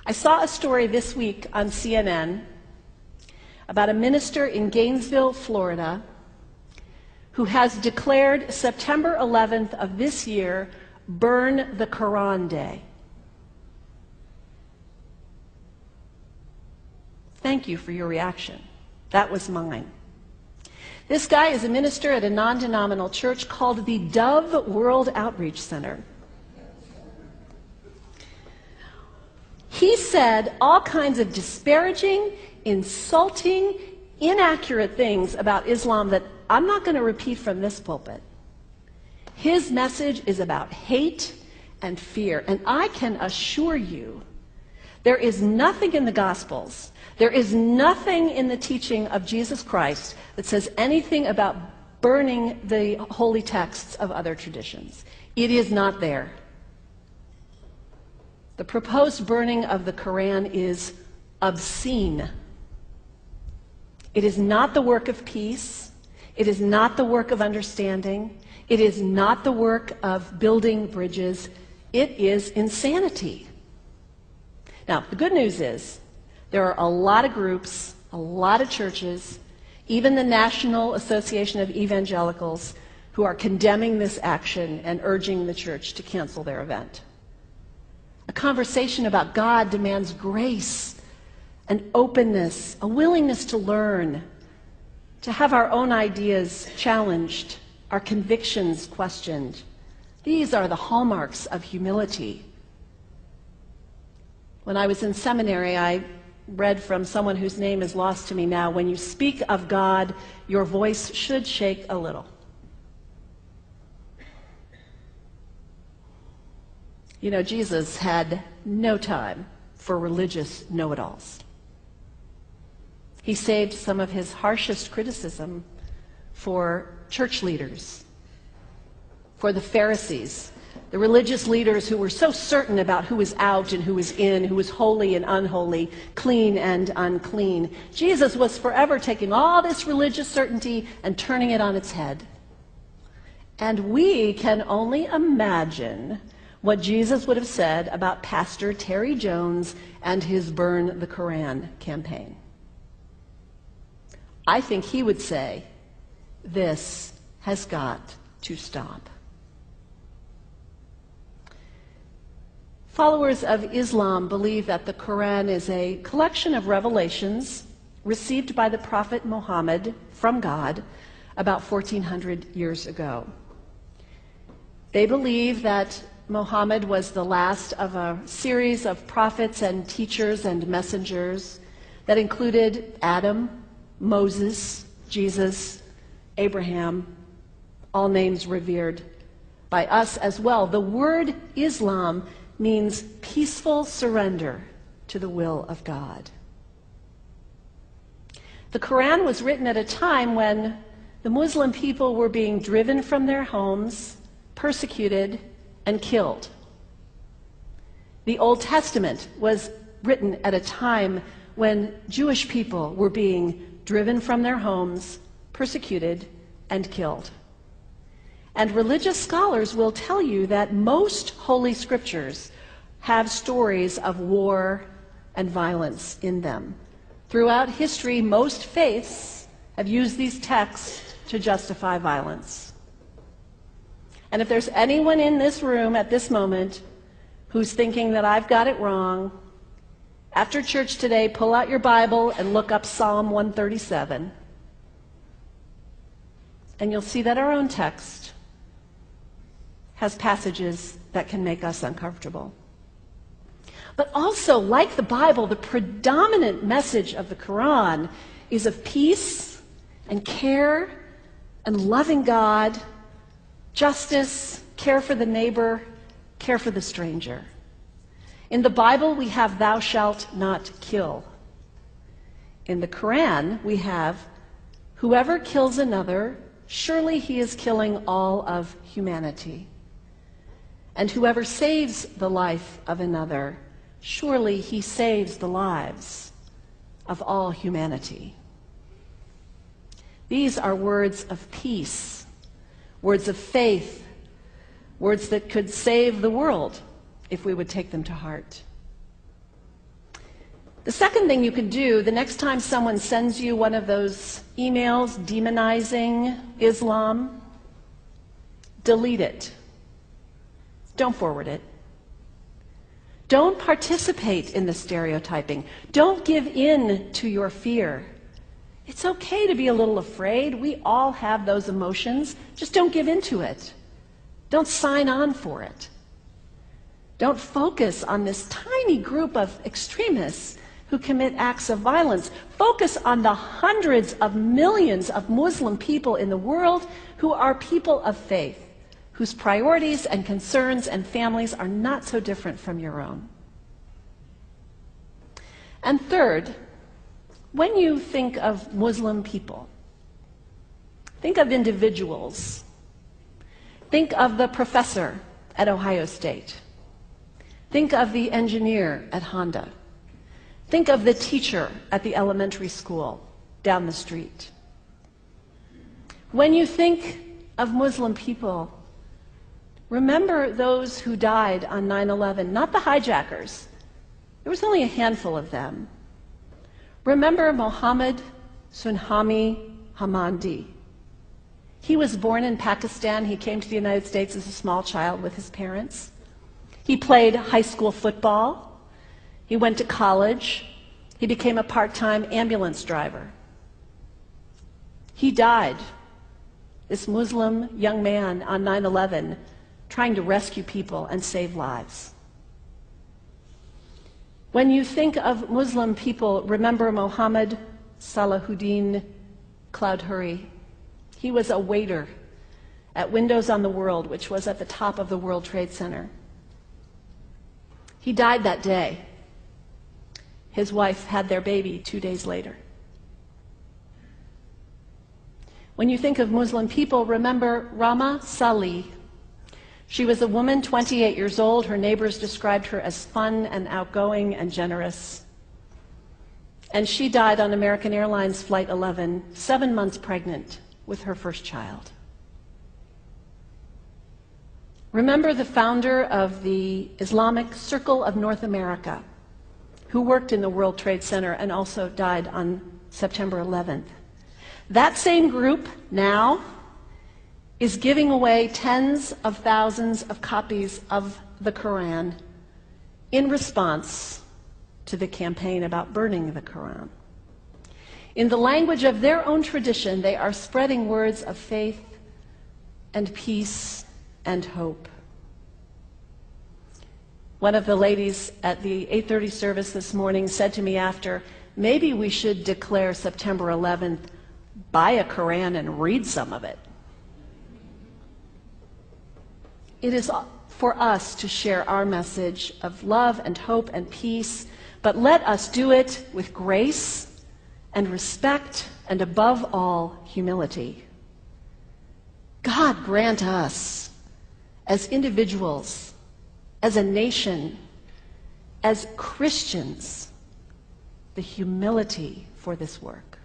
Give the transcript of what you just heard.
I saw a story this week on CNN about a minister in Gainesville, Florida, who has declared September 11th of this year Burn the Quran Day. Thank you for your reaction. That was mine. This guy is a minister at a non-denominational church called the Dove World Outreach Center. He said all kinds of disparaging, insulting, inaccurate things about Islam that I'm not going to repeat from this pulpit. His message is about hate and fear, and I can assure you there is nothing in the Gospels, there is nothing in the teaching of Jesus Christ that says anything about burning the holy texts of other traditions. It is not there. The proposed burning of the Quran is obscene. It is not the work of peace. It is not the work of understanding. It is not the work of building bridges. It is insanity. Now, the good news is there are a lot of groups, a lot of churches, even the National Association of Evangelicals, who are condemning this action and urging the church to cancel their event. A conversation about God demands grace and openness, a willingness to learn, to have our own ideas challenged, our convictions questioned. These are the hallmarks of humility. When I was in seminary, I read from someone whose name is lost to me now, when you speak of God, your voice should shake a little. You know, Jesus had no time for religious know-it-alls. He saved some of his harshest criticism for church leaders, for the Pharisees, the religious leaders who were so certain about who was out and who was in, who was holy and unholy, clean and unclean. Jesus was forever taking all this religious certainty and turning it on its head. And we can only imagine what Jesus would have said about Pastor Terry Jones and his Burn the Quran campaign. I think he would say, this has got to stop. Followers of Islam believe that the Quran is a collection of revelations received by the Prophet Muhammad from God about 1400 years ago. They believe that Muhammad was the last of a series of prophets and teachers and messengers that included Adam, Moses, Jesus, Abraham, all names revered by us as well. The word Islam means peaceful surrender to the will of God. The Quran was written at a time when the Muslim people were being driven from their homes, persecuted, and killed. The Old Testament was written at a time when Jewish people were being driven from their homes, persecuted, and killed. And religious scholars will tell you that most holy scriptures have stories of war and violence in them. Throughout history, most faiths have used these texts to justify violence. And if there's anyone in this room at this moment who's thinking that I've got it wrong, after church today, pull out your Bible and look up Psalm 137. And you'll see that our own text has passages that can make us uncomfortable. But also, like the Bible, the predominant message of the Quran is of peace and care and loving God, justice, care for the neighbor, care for the stranger. In the Bible, we have thou shalt not kill. In the Quran, we have whoever kills another, surely he is killing all of humanity. And whoever saves the life of another, surely he saves the lives of all humanity. These are words of peace, words of faith, words that could save the world if we would take them to heart. The second thing you can do, the next time someone sends you one of those emails demonizing Islam, delete it. Don't forward it. Don't participate in the stereotyping. Don't give in to your fear. It's okay to be a little afraid. We all have those emotions. Just don't give in to it. Don't sign on for it. Don't focus on this tiny group of extremists who commit acts of violence. Focus on the hundreds of millions of Muslim people in the world who are people of faith, whose priorities and concerns and families are not so different from your own. And third, when you think of Muslim people, think of individuals. Think of the professor at Ohio State. Think of the engineer at Honda. Think of the teacher at the elementary school down the street. When you think of Muslim people, remember those who died on 9/11, not the hijackers. There was only a handful of them. Remember Mohammed Sunhami Hamandi. He was born in Pakistan. He came to the United States as a small child with his parents. He played high school football. He went to college. He became a part-time ambulance driver. He died, this Muslim young man, on 9/11, trying to rescue people and save lives. When you think of Muslim people, remember Mohammed Salahuddin Cloudhurry. He was a waiter at Windows on the World, which was at the top of the World Trade Center. He died that day. His wife had their baby 2 days later. When you think of Muslim people, remember Rama Salih. She was a woman, 28 years old. Her neighbors described her as fun and outgoing and generous. And she died on American Airlines Flight 11, 7 months pregnant with her first child. Remember the founder of the Islamic Circle of North America, who worked in the World Trade Center and also died on September 11th. That same group now is giving away tens of thousands of copies of the Quran in response to the campaign about burning the Quran. In the language of their own tradition, they are spreading words of faith and peace and hope. One of the ladies at the 8:30 service this morning said to me after, maybe we should declare September 11th, buy a Quran and read some of it. It is for us to share our message of love and hope and peace, but let us do it with grace and respect and above all, humility. God grant us, as individuals, as a nation, as Christians, the humility for this work.